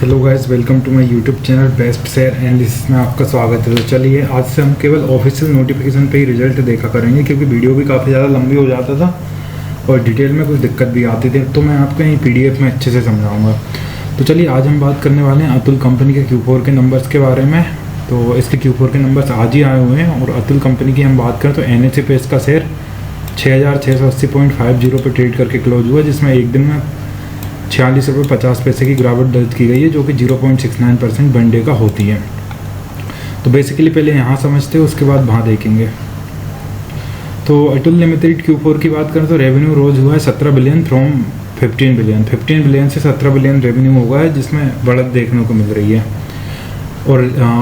Hello guys, welcome to my YouTube channel best share analysis में आपका स्वागत है। तो चलिए आज से हम केवल ऑफिशियल नोटिफिकेशन पे ही रिजल्ट देखा करेंगे, क्योंकि वीडियो भी काफ़ी ज़्यादा लंबी हो जाता था और डिटेल में कुछ दिक्कत भी आती थी। तो मैं आपको यहीं PDF में अच्छे से समझाऊंगा। तो चलिए आज हम बात करने वाले हैं अतुल कंपनी के Q4 के नंबर्स के बारे में। तो इसके Q4 के नंबर्स आज ही आए हुए हैं और अतुल कंपनी की हम बात करें तो NSE पे इसका शेयर 6680.50 पे ट्रेड करके क्लोज हुआ, जिसमें एक दिन में 46 रुपये 50 पैसे की गिरावट दर्ज की गई है, जो कि 0.69% वन डे का होती है। तो बेसिकली पहले यहाँ समझते हैं, उसके बाद वहाँ देखेंगे। तो अतुल लिमिटेड Q4 की बात करें तो रेवेन्यू रोज हुआ है 17 बिलियन फ्रॉम 15 बिलियन। 15 बिलियन से 17 बिलियन रेवेन्यू हुआ है, जिसमें बढ़त देखने को मिल रही है। और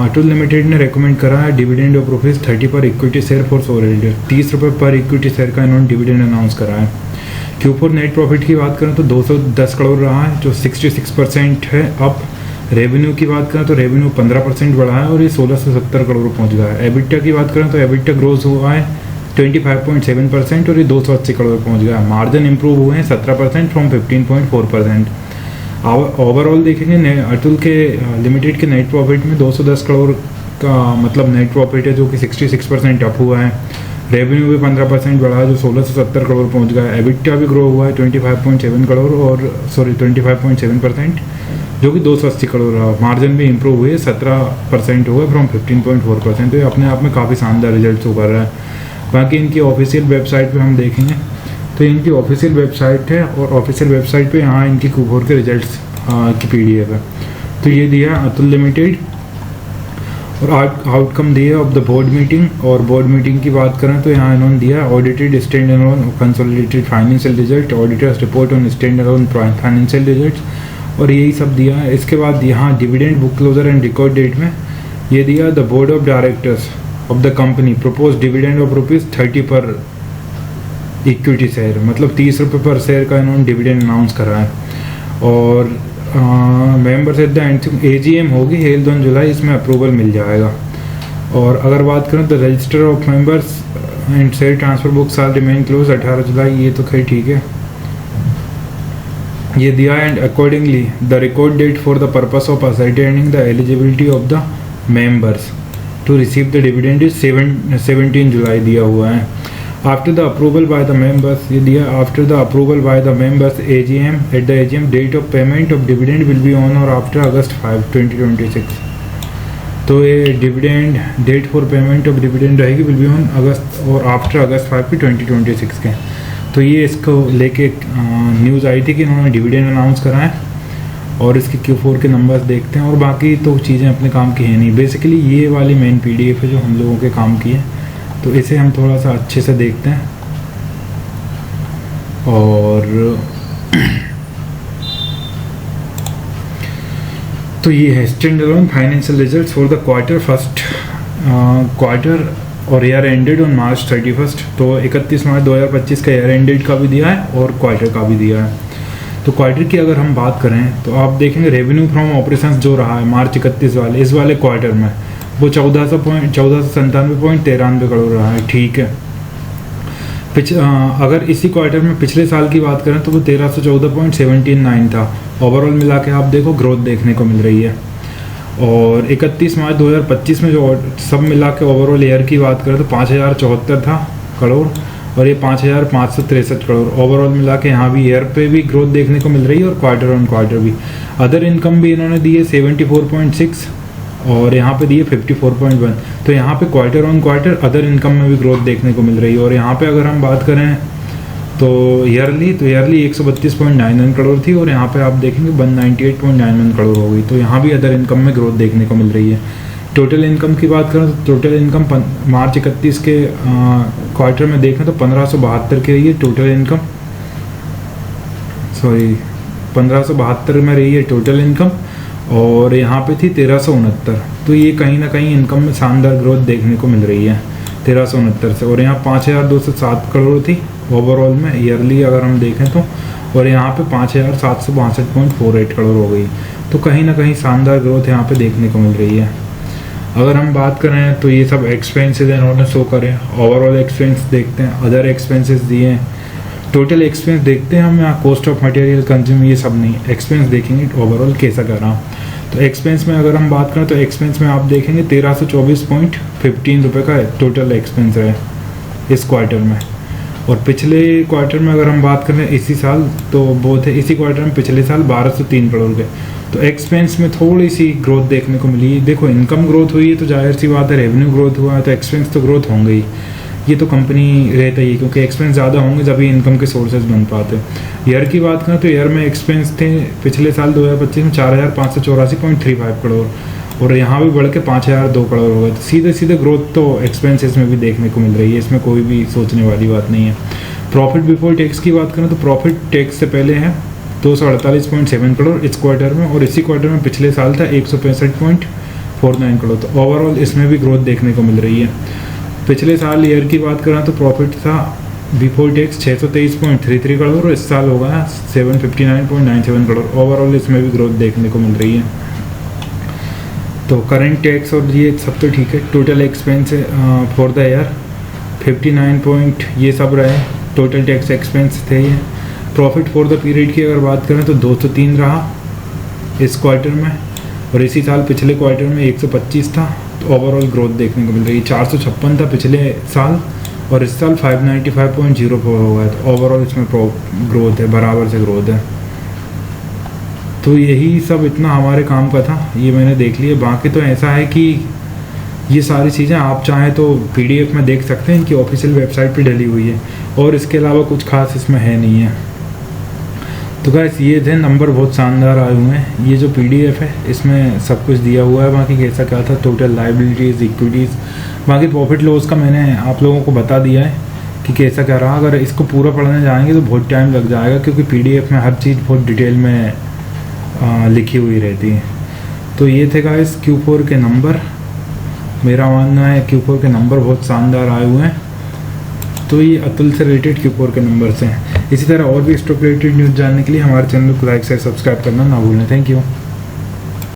अतुल लिमिटेड ने रेकमेंड करा है डिविडेंड ऑफ ₹30 पर इक्विटी शेयर फॉर शेयरहोल्डर। 30 रुपये पर इक्विटी शेयर का इन्होंने डिविडेंड अनाउंस करा है। Q4 नेट प्रॉफिट की बात करें तो 210 करोड़ रहा है, जो 66% है। अब रेवेन्यू की बात करें तो रेवेन्यू 15% बढ़ा है और ये 16 से 70 करोड़ पहुंच गया है। एबिटा की बात करें तो एबिटा ग्रोथ हुआ है 25.7% और ये 280 करोड़ पहुंच गया है। मार्जिन इंप्रूव हुए हैं 17% फ्रॉम 15.4%। ओवरऑल देखेंगे अतुल के लिमिटेड के नेट प्रॉफिट में 210 करोड़ का मतलब नेट प्रॉफिट है, जो कि 66% अप हुआ है। रेवेन्यू भी 15% बढ़ा है, जो 16 से 70 करोड़ पहुंच गया है। एबिटा भी ग्रो हुआ है 25.7 करोड़ और 25.7%, जो कि 280 करोड़ रहा। मार्जिन भी इंप्रूव हुए 17% हुआ फ्रॉम 15.4%। तो ये अपने आप में काफ़ी शानदार रिजल्ट शो कर रहा है। बाकी इनकी ऑफिशियल वेबसाइट पे हम देखेंगे तो इनकी ऑफिशियल वेबसाइट है और ऑफिशियल वेबसाइट पे यहाँ इनकी Q4 के रिजल्ट्स की PDF है। तो ये दिया अतुल लिमिटेड और आउटकम दिया ऑफ द बोर्ड मीटिंग। और बोर्ड मीटिंग की बात करें तो यहाँ इन्होंने दिया audited standalone consolidated financial result, auditors report on standalone financial result और यही सब दिया है। इसके बाद यहाँ dividend book closure and record date में ये दिया the board of directors of the company propose dividend of ₹30 पर इक्विटी शेयर, मतलब 30 रुपये पर शेयर का इन्होंने डिविडेंड अनाउंस करा है। और मेंबर्स एट द AGM होगी हेल्ड ऑन जुलाई, इसमें अप्रूवल मिल जाएगा। और अगर बात करें तो register of members and share transfer books are remain close 18 July, ये तो खैर ठीक है, ये दिया। And accordingly the record date for the purpose of ascertaining the eligibility of the members to receive the dividend is 17 July दिया हुआ है। After the approval by the members, ये दिया after the approval by the members AGM at the AGM date of payment of dividend will be on or after August 5, 2026। तो ये dividend date for payment of dividend रहेगी will be on August और after अगस्त 5 2026 के। तो ये इसको लेके news आई थी कि इन्होंने डिविडेंड अनाउंस करा है और इसके Q4 के नंबर्स देखते हैं। और बाकी तो चीज़ें अपने काम की है नहीं। बेसिकली ये वाली मेन PDF है जो हम लोगों के काम की है, तो इसे हम थोड़ा सा अच्छे से देखते हैं। और तो ये है stand alone financial results for the quarter first quarter और ईयर एंडेड ऑन March 31। तो 31 मार्च 2025 का ईयर एंडेड का भी दिया है और क्वार्टर का भी दिया है। तो क्वार्टर की अगर हम बात करें तो आप देखेंगे रेवेन्यू फ्रॉम ऑपरेशंस जो रहा है मार्च 31 वाले इस वाले क्वार्टर में वो 1497.93 करोड़ रहा है, ठीक है। अगर इसी क्वार्टर में पिछले साल की बात करें तो वो 1314.79 था। ओवरऑल मिला के आप देखो ग्रोथ देखने को मिल रही है। और 31 मार्च 2025 में जो सब मिला के ओवरऑल ईयर की बात करें तो 5074 था करोड़ और ये 5563 करोड़। ओवरऑल मिला के यहाँ भी ईयर पे भी ग्रोथ देखने को मिल रही है और क्वार्टर ऑन क्वार्टर भी। अदर इनकम भी इन्होंने दी है 74.6 और यहाँ पे दिए 54.1। तो यहाँ पे quarter on quarter other income में भी ग्रोथ देखने को मिल रही है। और यहाँ पे अगर हम बात करें तो ईयरली 132.91 करोड़ थी और यहाँ पे आप देखेंगे 198.91 करोड़ हो गई। तो यहाँ भी अदर इनकम में ग्रोथ देखने को मिल रही है। टोटल इनकम की बात करें तो टोटल इनकम मार्च 31 के क्वार्टर में देखें तो 1572 की रही है टोटल इनकम, 1572 में रही है टोटल इनकम और यहाँ पे थी 1369। तो ये कहीं ना कहीं इनकम में शानदार ग्रोथ देखने को मिल रही है 1369 से। और यहाँ 5207 करोड़ थी ओवरऑल में ईयरली अगर हम देखें तो, और यहाँ पे 5762.48 करोड़ हो गई। तो कहीं ना कहीं शानदार ग्रोथ यहाँ पे देखने को मिल रही है। अगर हम बात करें तो ये सब एक्सपेंसेस इन्होंने शो करें। ओवरऑल एक्सपेंस देखते हैं, अदर एक्सपेंसेस दिए हैं, टोटल एक्सपेंस देखते हैं हम। यहाँ कॉस्ट ऑफ मटेरियल कंज्यूम ये सब नहीं, एक्सपेंस देखेंगे ओवरऑल कैसा कर रहा हूँ। तो एक्सपेंस में अगर हम बात करें तो एक्सपेंस में आप देखेंगे 1324.15 रुपये का टोटल एक्सपेंस है इस क्वार्टर में। और पिछले क्वार्टर में अगर हम बात करें इसी साल, तो वो थे इसी क्वार्टर में पिछले साल 1203 करोड़ के। तो एक्सपेंस में थोड़ी सी ग्रोथ देखने को मिली। देखो इनकम ग्रोथ हुई है तो जाहिर सी बात है, रेवेन्यू ग्रोथ हुआ है तो एक्सपेंस तो ग्रोथ होंगे ही, ये तो कंपनी रहता ही है, क्योंकि एक्सपेंस ज़्यादा होंगे जब इनकम के सोर्सेज बन पाते हैं। ईयर की बात करें तो ईयर में एक्सपेंस थे पिछले साल 2025 में 4584.35 करोड़, और यहाँ भी बढ़ के 5002 करोड़ हो गए। तो सीधे सीधे ग्रोथ तो एक्सपेंसेस में भी देखने को मिल रही है, इसमें कोई भी सोचने वाली बात नहीं है। प्रॉफिट बिफोर टैक्स की बात करें तो प्रॉफिट टैक्स से पहले है 248.7 करोड़ इस क्वार्टर में, और इसी क्वार्टर में पिछले साल था 165.49 करोड़। तो ओवरऑल इसमें भी ग्रोथ देखने को मिल रही है। पिछले साल ईयर की बात करें तो प्रॉफिट था बिफोर टैक्स 623.33 करोड़, और इस साल होगा 759.97 करोड़। ओवरऑल इसमें भी ग्रोथ देखने को मिल रही है। तो करंट टैक्स और ये सब तो ठीक है। Total expense for the year 59 ये सब रहे, टोटल टैक्स एक्सपेंस थे ये। प्रॉफिट फॉर द पीरियड की अगर बात करें तो 203 रहा इस क्वार्टर में, और इसी साल पिछले क्वार्टर में 125 था। तो ओवरऑल ग्रोथ देखने को मिल रही है। 456 था पिछले साल, और इस साल 595.04 हो गया। तो ओवरऑल इसमें ग्रोथ है, बराबर से ग्रोथ है। तो यही सब इतना हमारे काम का था, ये मैंने देख लिया। बाकी तो ऐसा है कि ये सारी चीज़ें आप चाहें तो PDF में देख सकते हैं, इनकी ऑफिशियल वेबसाइट पे डली हुई है, और इसके अलावा कुछ खास इसमें है नहीं है। तो गाइस ये थे नंबर, बहुत शानदार आए हुए हैं। ये जो PDF है इसमें सब कुछ दिया हुआ है, बाकी कैसा क्या था, टोटल लाइबिलिटीज़, इक्विटीज़, बाकी प्रॉफिट लॉस का मैंने आप लोगों को बता दिया है कि कैसा क्या रहा। अगर इसको पूरा पढ़ने जाएंगे तो बहुत टाइम लग जाएगा, क्योंकि PDF में हर चीज़ बहुत डिटेल में लिखी हुई रहती है। तो ये थे गाइस Q4 के नंबर। मेरा मानना है Q4 के नंबर बहुत शानदार आए हुए हैं। तो ये अतुल से रिलेटेड Q4 के नंबर्स हैं। इसी तरह और भी स्टॉक रिलेटेड न्यूज़ जानने के लिए हमारे चैनल को लाइक से सब्सक्राइब करना ना भूलें। Thank you.